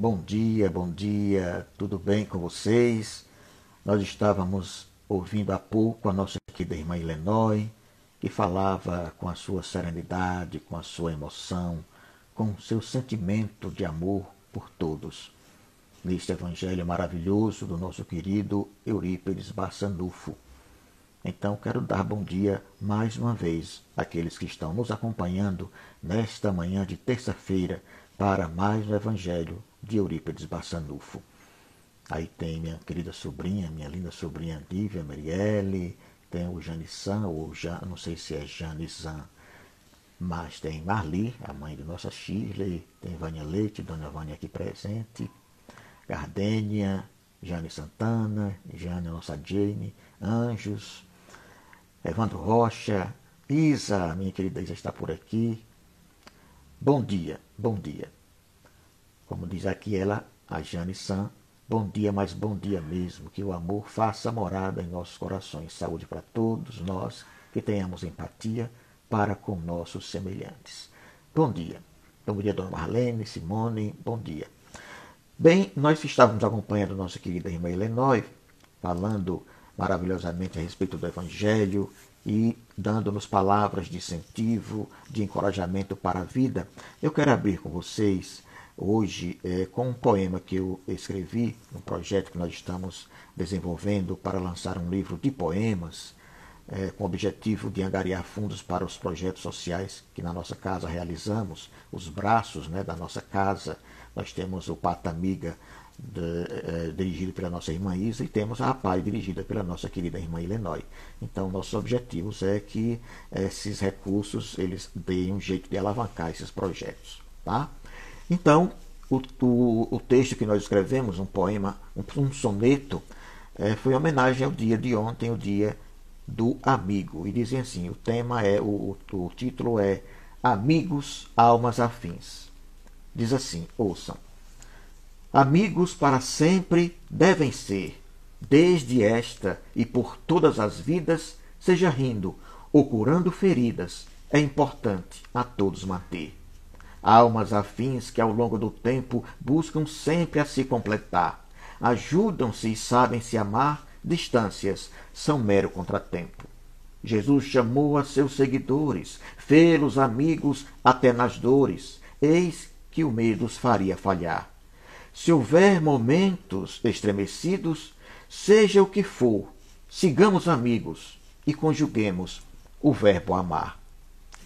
bom dia, tudo bem com vocês? Nós estávamos ouvindo há pouco a nossa querida irmã Ilenói, que falava com a sua serenidade, com a sua emoção, com o seu sentimento de amor por todos. Neste evangelho maravilhoso do nosso querido Eurípides Barçanufo. Então, quero dar bom dia mais uma vez àqueles que estão nos acompanhando nesta manhã de terça-feira para mais um evangelho de Eurípides Barçanufo. Aí tem minha querida sobrinha, minha linda sobrinha Lívia Marielle, tem o Janissan, ou não sei se é Janizan, mas tem Marli, a mãe de nossa Shirley, tem Vânia Leite, Dona Vânia aqui presente, Gardênia, Jane Santana, Jane, nossa Jane, Anjos, Evandro Rocha, Isa, minha querida Isa está por aqui. Bom dia, bom dia. Como diz aqui ela, a Jane San, bom dia, mas bom dia mesmo, que o amor faça morada em nossos corações. Saúde para todos nós, que tenhamos empatia para com nossos semelhantes. Bom dia. Bom dia, Dona Marlene, Simone, bom dia. Bem, nós estávamos acompanhando nossa querida irmã Ilenói, falando maravilhosamente a respeito do Evangelho e dando-nos palavras de incentivo, de encorajamento para a vida. Eu quero abrir com vocês hoje com um poema que eu escrevi, um projeto que nós estamos desenvolvendo para lançar um livro de poemas, com o objetivo de angariar fundos para os projetos sociais que na nossa casa realizamos, os braços da nossa casa. Nós temos o Pata Amiga, dirigido pela nossa irmã Isa, e temos a APAI, dirigida pela nossa querida irmã Ilenói. Então, nossos objetivos é que esses recursos eles deem um jeito de alavancar esses projetos. Tá? Então, o texto que nós escrevemos, um poema, um soneto, foi em homenagem ao dia de ontem, o dia do amigo. E dizem assim, o tema o título é Amigos, Almas Afins. Diz assim, ouçam. Amigos para sempre devem ser, desde esta e por todas as vidas, seja rindo ou curando feridas, é importante a todos manter. Almas afins que ao longo do tempo buscam sempre a se completar, ajudam-se e sabem se amar, distâncias são mero contratempo. Jesus chamou a seus seguidores, fê-los amigos até nas dores, eis que o medo os faria falhar. Se houver momentos estremecidos, seja o que for, sigamos amigos e conjuguemos o verbo amar.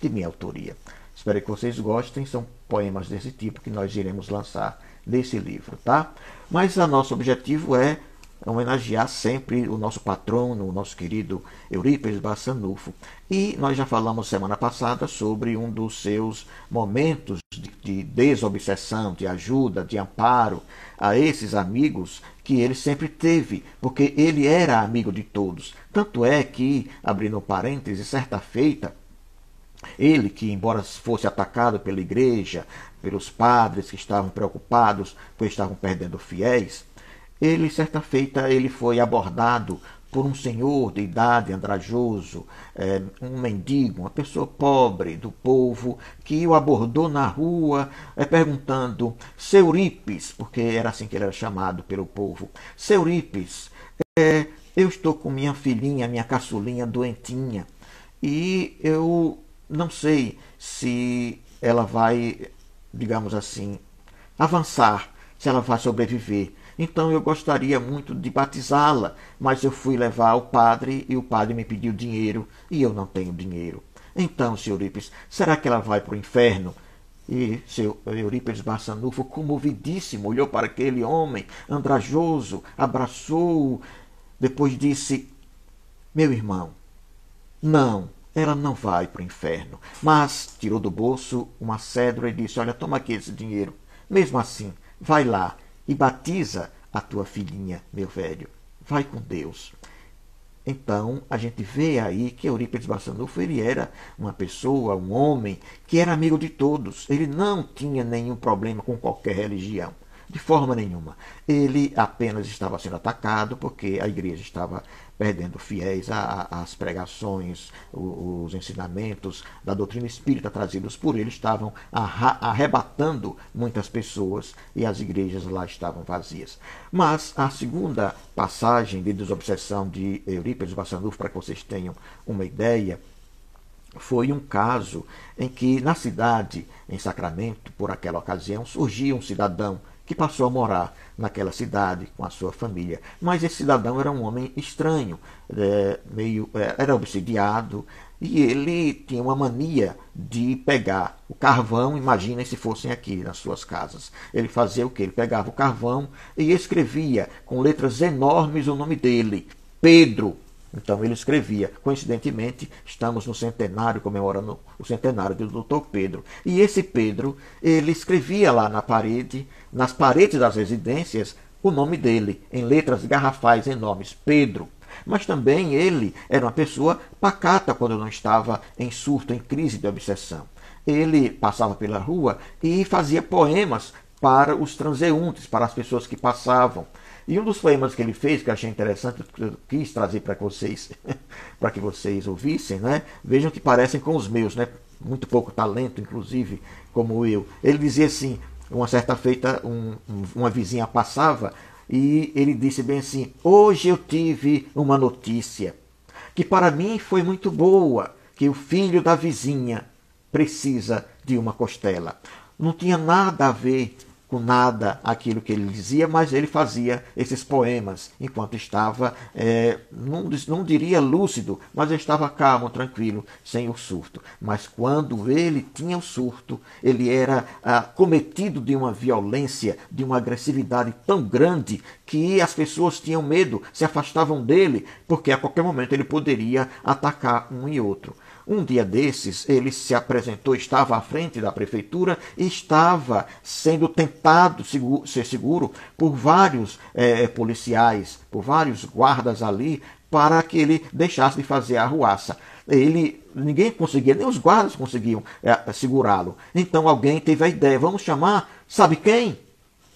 De minha autoria. Espero que vocês gostem, são poemas desse tipo que nós iremos lançar nesse livro, tá? Mas o nosso objetivo é homenagear sempre o nosso patrono, o nosso querido Eurípides Barçanufo. E nós já falamos semana passada sobre um dos seus momentos de desobsessão, de ajuda, de amparo a esses amigos que ele sempre teve, porque ele era amigo de todos. Tanto é que, abrindo parênteses, certa feita, ele que, embora fosse atacado pela igreja, pelos padres que estavam preocupados, pois estavam perdendo fiéis, ele, certa feita, ele foi abordado por um senhor de idade andrajoso, um mendigo, uma pessoa pobre do povo, que o abordou na rua, perguntando, Seu Eurípides, porque era assim que ele era chamado pelo povo, Seu Eurípides, eu estou com minha filhinha, minha caçulinha doentinha, e eu não sei se ela vai, digamos assim, avançar, se ela vai sobreviver. Então eu gostaria muito de batizá-la, mas eu fui levar ao padre e o padre me pediu dinheiro e eu não tenho dinheiro. Então, Sr. Eurípides, será que ela vai para o inferno? E seu Eurípides Barçanufo, comovidíssimo, olhou para aquele homem andrajoso, abraçou-o, depois disse, meu irmão, não, ela não vai para o inferno. Mas tirou do bolso uma cédula e disse, olha, toma aqui esse dinheiro. Mesmo assim, vai lá e batiza a tua filhinha, meu velho. Vai com Deus. Então, a gente vê aí que Eurípides Barçanufo, ele era uma pessoa, um homem, que era amigo de todos. Ele não tinha nenhum problema com qualquer religião. De forma nenhuma. Ele apenas estava sendo atacado porque a igreja estava perdendo fiéis às pregações, os ensinamentos da doutrina espírita trazidos por ele estavam arrebatando muitas pessoas e as igrejas lá estavam vazias. Mas a segunda passagem de desobsessão de Eurípides Barçanufo, para que vocês tenham uma ideia, foi um caso em que na cidade, em Sacramento, por aquela ocasião, surgia um cidadão que passou a morar naquela cidade com a sua família. Mas esse cidadão era um homem estranho, era obsidiado, e ele tinha uma mania de pegar o carvão, imaginem se fossem aqui nas suas casas. Ele fazia o quê? Ele pegava o carvão e escrevia com letras enormes o nome dele, Pedro. Então ele escrevia, coincidentemente, estamos no centenário, comemorando o centenário do Dr. Pedro. E esse Pedro, ele escrevia lá na parede, nas paredes das residências, o nome dele, em letras garrafais enormes, Pedro. Mas também ele era uma pessoa pacata quando não estava em surto, em crise de obsessão. Ele passava pela rua e fazia poemas para os transeuntes, para as pessoas que passavam. E um dos poemas que ele fez, que eu achei interessante, que eu quis trazer para vocês, para que vocês ouvissem, né? Vejam que parecem com os meus, né? Muito pouco talento, inclusive, como eu. Ele dizia assim, uma certa feita, uma vizinha passava e ele disse bem assim: hoje eu tive uma notícia que para mim foi muito boa, que o filho da vizinha precisa de uma costela. Não tinha nada a ver com nada aquilo que ele dizia, mas ele fazia esses poemas enquanto estava, não diria lúcido, mas estava calmo, tranquilo, sem o surto. Mas quando ele tinha o surto, ele era cometido de uma violência, de uma agressividade tão grande que as pessoas tinham medo, se afastavam dele, porque a qualquer momento ele poderia atacar um e outro. Um dia desses, ele se apresentou, estava à frente da prefeitura e estava sendo tentado ser seguro por vários policiais, por vários guardas ali, para que ele deixasse de fazer a arruaça. Ninguém conseguia, nem os guardas conseguiam segurá-lo. Então alguém teve a ideia, vamos chamar, sabe quem?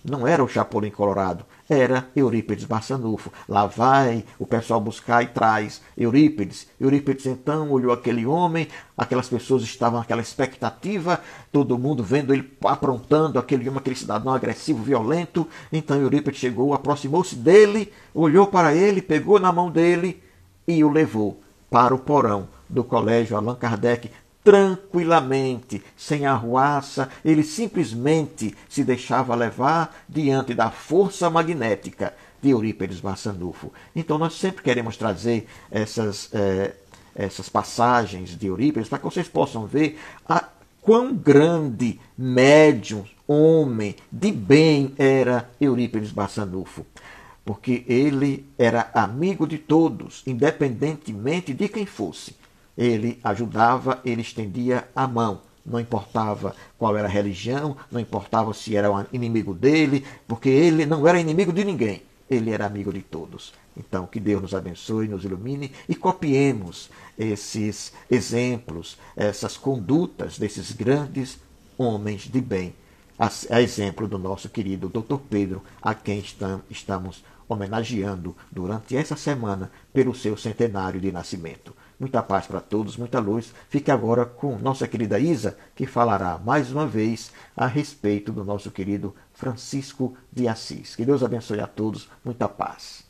Não era o Chapolin Colorado, era Eurípides Barçanufo. Lá vai o pessoal buscar e traz Eurípides. Eurípides então olhou aquele homem, aquelas pessoas estavam naquela expectativa, todo mundo vendo ele aprontando, aquele homem, aquele cidadão agressivo, violento. Então Eurípides chegou, aproximou-se dele, olhou para ele, pegou na mão dele e o levou para o porão do Colégio Allan Kardec, tranquilamente, sem arruaça. Ele simplesmente se deixava levar diante da força magnética de Eurípides Barçanufo. Então nós sempre queremos trazer essas passagens de Eurípides para que vocês possam ver quão grande médium, homem de bem era Eurípides Barçanufo. Porque ele era amigo de todos, independentemente de quem fosse. Ele ajudava, ele estendia a mão. Não importava qual era a religião, não importava se era um inimigo dele, porque ele não era inimigo de ninguém. Ele era amigo de todos. Então, que Deus nos abençoe, nos ilumine e copiemos esses exemplos, essas condutas desses grandes homens de bem. A exemplo do nosso querido Dr. Pedro, a quem estamos homenageando durante essa semana pelo seu centenário de nascimento. Muita paz para todos, muita luz. Fique agora com nossa querida Isa, que falará mais uma vez a respeito do nosso querido Francisco de Assis. Que Deus abençoe a todos, muita paz.